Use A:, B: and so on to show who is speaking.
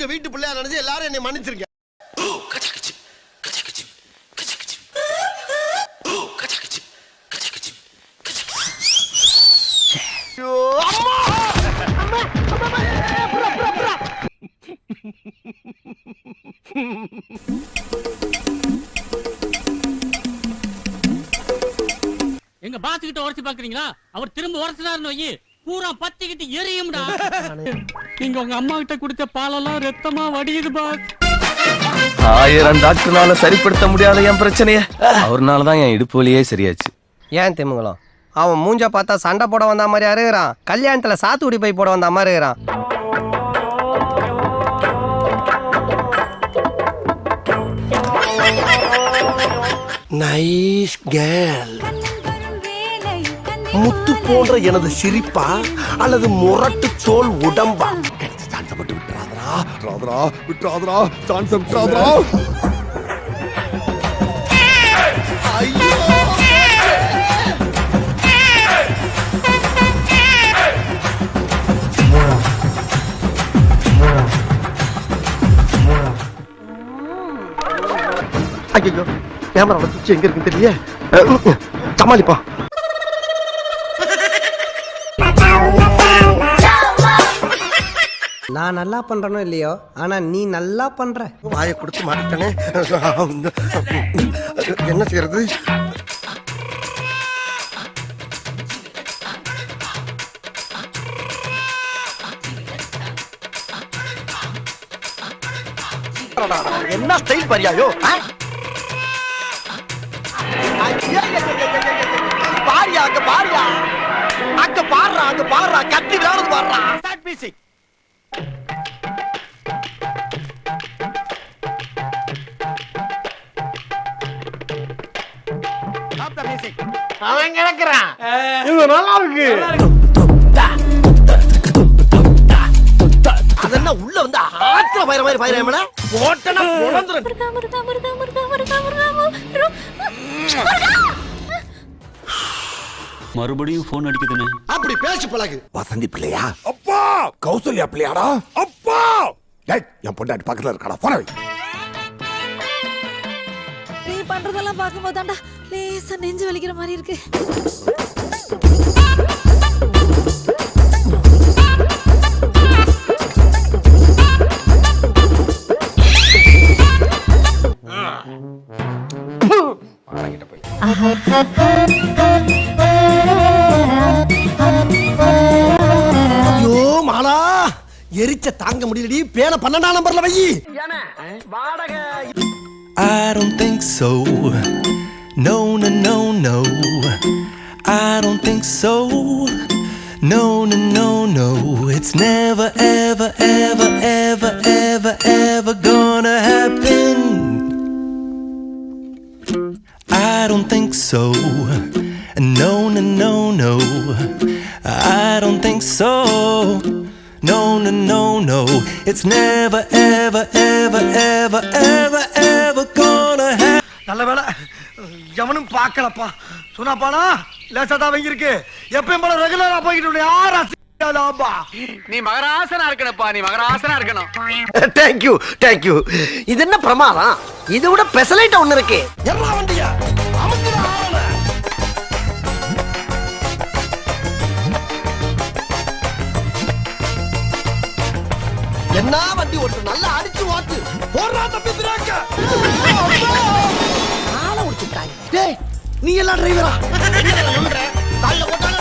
A: உங்க வீட்டு பிள்ளையா நினைச்சு எல்லாரும் என்னை மன்னிச்சிருங்க.
B: எங்க பாஸ் கிட்ட உரசி பாக்குறீங்களா? அவர் திரும்ப உரசினாருன்னு வை பூரா பத்திக்கிட்டு எரியும்டா. நீங்க உங்க அம்மா கிட்ட குடிச்ச பாலெல்லாம் ரத்தமா வடியுது பாஸ்.
C: 1000 டாக்டர்னால சரிப்படுத்த முடியாத என் பிரச்சனைய அவர்னாலதான் என் இடுப்பு வலியே சரியாச்சு.
D: ஏன் திமுங்கலம் அவன் மூஞ்ச பார்த்தா சண்டை போட வந்த மாதிரி அருகிறான், கல்யாணத்துல சாத்துக்குடி பை போட வந்த மாதிரி இருக்கிறான்.
A: Nice girl. முத்து போன்ற எனது சிரிப்பா அல்லது முரட்டு தோல் உடம்பா? ஐயோ கேமரா வச்சு எங்க இருக்கு தெரியல, சமாளிப்பா.
D: நான் நல்லா பண்றனோ இல்லையோ, ஆனா நீ நல்லா பண்ற.
A: வாயை கொடுத்து மாட்டேனே, என்ன செய்யறது? என்ன ஸ்டைல் பாரியாயோ? பாரியா அங்க பாரியா, அங்க பாடுறா, அங்க பாடுறா, கத்தி விளையாடுறது பாடுறா. அவன் கிடக்குறான், இது நல்லா இருக்கு. அதென்ன உள்ள வந்து ஆத்திர பயிர மாதிரி பயிர போட்டனா
B: மறுபடியும் போன் அடிக்குதுன்னு
A: அப்படி பேசி பழகு.
E: வசந்தி பிள்ளையா? அப்பா கௌசல்யா பிள்ளையாடா? அப்பா என் பொண்டாட்டி பக்கத்துல இருக்காடா, போன
F: நீ பண்றதெல்லாம் பார்க்கும்போது தாண்டா லேசா நெஞ்சு வலிக்கிற மாதிரி இருக்கு.
A: ஐயோ மாலா, எரிச்ச தாங்க முடியலடி. பேன 12ஆம் நம்பர்ல வை.
G: I don't think so. No, no, no, no. I don't think so. No, no, no, no. It's never, ever, ever, ever, ever, ever gonna happen. I don't think so. No, no, no, no. I don't think so. No, no, no, no. It's never, ever, ever, ever, ever, ever gonna happen.
A: நல்ல வேளை எவனும் பார்க்கலப்பா. சொன்னாப்பானா லேசாதான் வாங்கியிருக்கு. எப்பயும் போல ரெகுலரா போய்கிட்டு யாரா
H: நீ மகராசனா இருக்கணும்ப்பா, நீ மகராசனா இருக்கணும்.
A: Thank you thank you. இது என்ன பிரமாதம்? இதை விட பெசலைட் ஒண்ணு இருக்கு. எல்லா வண்டியா என்ன வண்டி ஓட்டு நல்லா அடிச்சு ஓட்டு போறா தம்பி பிரேக்க. ஆள ஓடிட்டாங்க. டேய் நீ எல்லாம் டிரைவரா? கால்ல போட்டானே